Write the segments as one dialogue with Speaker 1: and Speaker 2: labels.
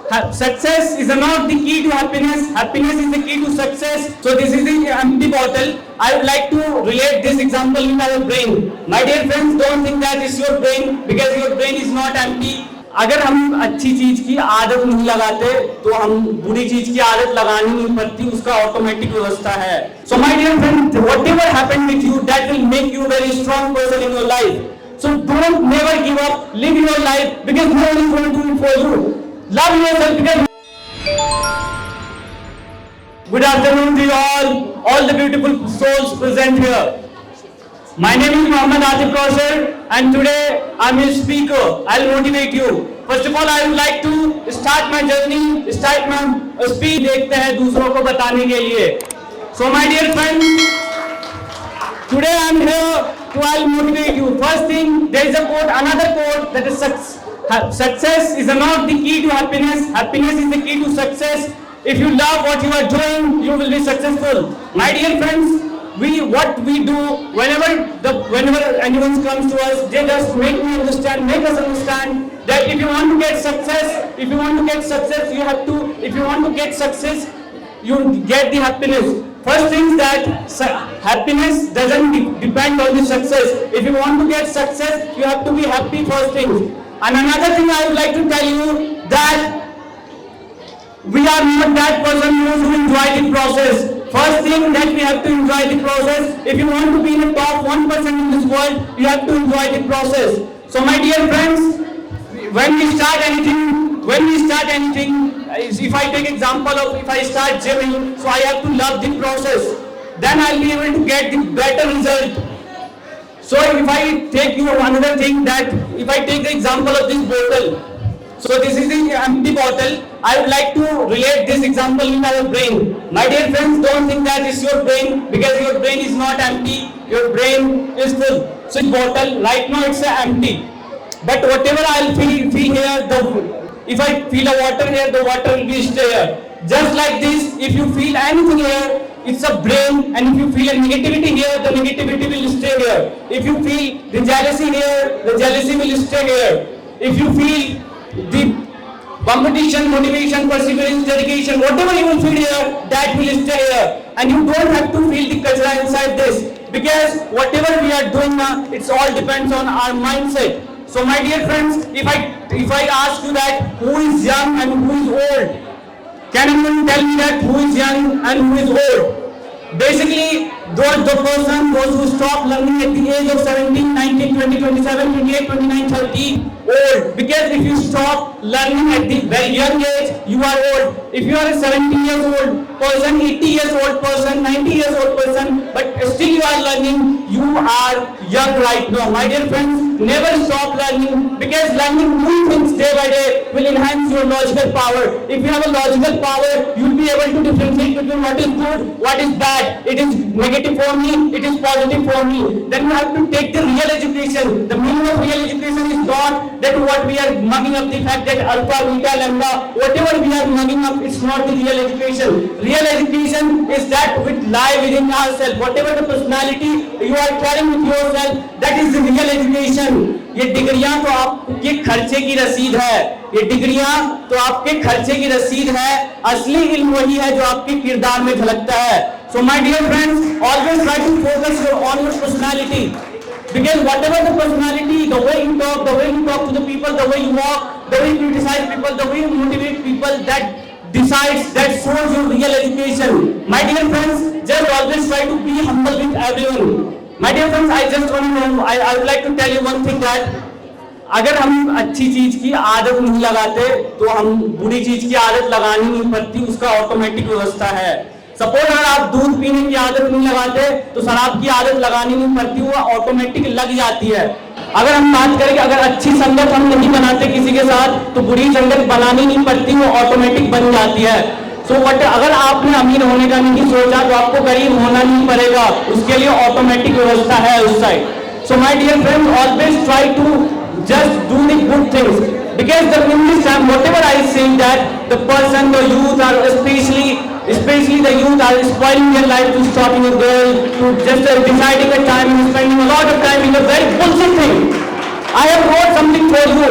Speaker 1: Success is not the key to happiness. Happiness is the key to success. So this is the empty bottle. I would like to relate this example in our brain. My dear friends, don't think that it's your brain because your brain is not empty. अगर हम अच्छी चीज की आदत नहीं लगाते तो हम बुरी चीज की आदत लगानी नहीं पड़ती, उसका ऑटोमेटिक व्यवस्था है. So my dear friend, whatever happened with you, that will make you a very strong person in your life. So don't never give up. Live your life because no one is going to do it for you. Love yourself because. Good afternoon to you all the beautiful souls present here. My name is Mohammad Atif Kausar and today I am a speaker. I will motivate you. First of all, I would like to start my journey, start my speech देखते हैं दूसरों को बताने के लिए. So my dear friends, today I am here to I will motivate you. First thing, there is a quote, another quote that is success is not the key to happiness. Happiness is the key to success. If you love what you are doing, you will be successful. My dear friends, what we do whenever anyone comes to us, they just make us understand that if you want to get success, you get the happiness. First thing is that happiness doesn't depend on the success. If you want to get success, you have to be happy first thing. And another thing I would like to tell you that we are not that person who enjoy the process. First thing that we have to enjoy the process. If you want to be in the top 1% in this world, you have to enjoy the process. So my dear friends, when we start anything, if I take example of if I start gymming, so I have to love the process. Then I'll be able to get the better result. So if I take you another thing that if I take the example of this bottle, so this is the empty bottle. I would like to relate this example in our brain. My dear friends, don't think that it's your brain because your brain is not empty. Your brain is full. So this bottle right now it's empty. But whatever I'll feel here, if I feel a water here, the water will be stay here. Just like this, if you feel anything here, it's a brain, and if you feel a negativity here, the negativity will stay here. If you feel the jealousy here, the jealousy will stay here. If you feel the competition, motivation, perseverance, dedication, whatever you will feel here, that will stay here. And you don't have to feel the culture inside this because whatever we are doing now, it's all depends on our mindset. So my dear friends, if I ask you that who is young and who is old, can anyone tell me that who is young and who is old? Basically, those who stop learning at the age of 17, 19, 20, 27, 28, 29, 30, old. Because if you stop learning at the very young age, you are old. If you are a 70 years old person, 80 years old person, 90 years old person, but still you are learning, you are young right now. My dear friends, never stop learning because learning new things day by day will enhance your logical power. If you have a logical power, you will be able to differentiate between what is good, what is bad. It is negative for me, it is positive for me. Then you have to take the real education. The meaning of real education is not that what we are mugging up the fact that alpha, beta, lambda, whatever we are mugging up, it's not the real education. Real education is that which lie within ourselves. Whatever the personality you are carrying with yourself, that is the real education. ये डिग्रियां तो आपके खर्चे की रसीद है, ये डिग्रियां तो आपके खर्चे की रसीद है, असली इल्म वही है जो आपके किरदार में झलकता है. So my dear friends, always try to focus on your personality. Because whatever the personality, the way you talk to the people, the way you walk, the way you criticize people, the way you motivate people, that shows your real education. My dear friends, just always try to be humble with everyone. My dear friends, I would like to tell you one thing that अगर हम अच्छी चीज की आदत नहीं लगाते तो हम बुरी चीज की आदत लगानी नहीं पड़ती, उसका ऑटोमेटिक व्यवस्था है. सपोज अगर आप दूध पीने की आदत नहीं लगाते तो शराब की आदत लगानी नहीं पड़ती, वो ऑटोमेटिक लग जाती है. अगर हम बात करें कि अगर अच्छी संगत हम नहीं बनाते किसी के साथ तो बुरी संगत बनानी नहीं पड़ती, वो ऑटोमेटिक बन जाती है. अगर आपने अमीर होने का नहीं सोचा तो आपको गरीब होना नहीं पड़ेगा, उसके लिए ऑटोमेटिक व्यवस्था है उस साइड. So my dear friends, always try to just do the good things because in this time whatever I say that the youth are especially the youth are spoiling their life to stopping a girl, to just deciding a time and spending a lot of time in a very bullshit thing. I have wrote something for you.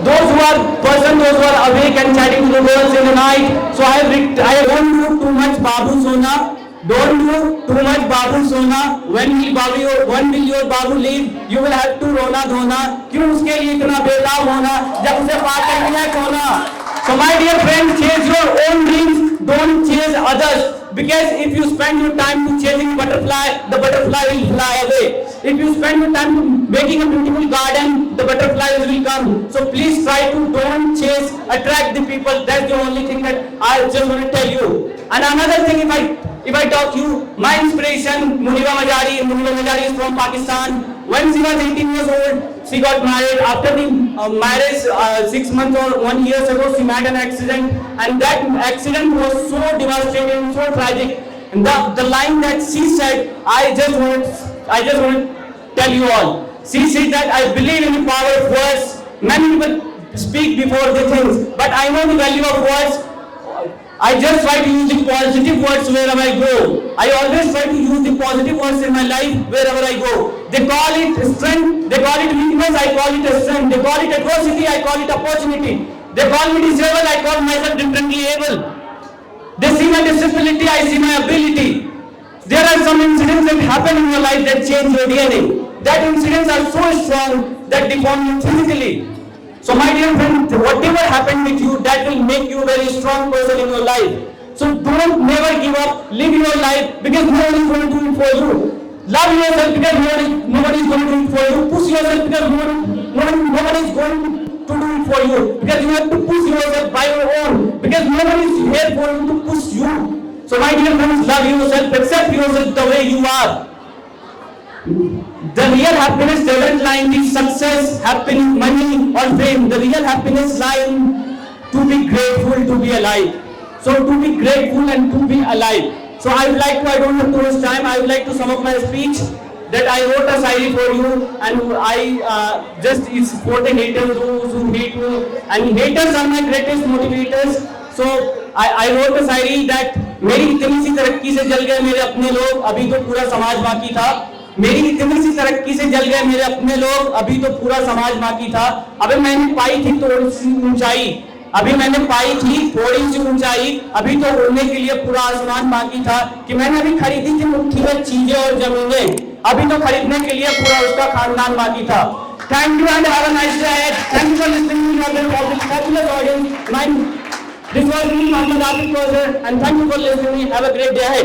Speaker 1: Those who are awake and chatting to the girls, tonight. So I don't do too much Babu Sona. Don't do too much Babu Sona. When will your Babu leave? You will have to रोना धोना. क्यों उसके लिए इतना बेताब होना जब उसे पार करनी है खोना. So my dear friends, chase your own dreams. Don't chase others. Because if you spend your time to chasing butterfly, the butterfly will fly away. If you spend your time to making a beautiful garden, the butterflies will come. So please try to don't chase, attract the people. That's the only thing that I just want to tell you. And another thing, if I talk you, my inspiration, Muniba Majari. Muniba Majari is from Pakistan. When she was 18 years old, she got married. After the marriage, 6 months or 1 year ago, she had an accident, and that accident was so devastating, so tragic. And the line that she said, I just want to tell you all. She said that I believe in the power of words. Many people speak before they think, but I know the value of words. I just try to use the positive words wherever I go. I always try to use the positive words in my life wherever I go. They call it strength, they call it weakness, I call it a strength. They call it adversity, I call it opportunity. They call me disabled, I call myself differently able. They see my disability, I see my ability. There are some incidents that happen in your life that change your DNA. That incidents are so strong that deform you physically. So my dear friend, whatever happened with you, that will make you a very strong person in your life. So don't never give up, live your life because nobody is going to do it for you. Love yourself because nobody is going to do it for you. Push yourself because nobody is going to do it for you. Because you have to push yourself by your own. Because nobody is here for you to push you. So my dear friends, love yourself, accept yourself the way you are. The real happiness doesn't lie in the success, happiness, money or fame. The real happiness lies in to be grateful to be alive. So to be grateful and to be alive. So I would like to, I don't have too much time, I would like to sum up my speech that I wrote a Shayari for you and I just support the haters who hate me, and haters are my greatest motivators. So I wrote a Shayari that मेरी इतनी सी तरक्की से जल गए मेरे अपने लोग, अभी तो पूरा समाज बाकी था. मेरी इतनी सी तरक्की से जल गए मेरे अपने लोग, अभी तो पूरा समाज बाकी था. अबे मैंने पाई थी थोड़ी सी ऊंचाई, अभी मैंने पाई थी थोड़ी सी ऊंचाई, अभी तो उड़ने के लिए पूरा आसमान बाकी था. कि मैंने अभी खरीदी थी मुट्ठी में चीजें और जमीनें, अभी तो खरीदने के लिए पूरा उसका खानदान बाकी था. Thank you and have a nice day. Thank you for listening to the fabulous audience. This was me, Mohammed Afif Kausar, and thank you for listening. Have a great day ahead.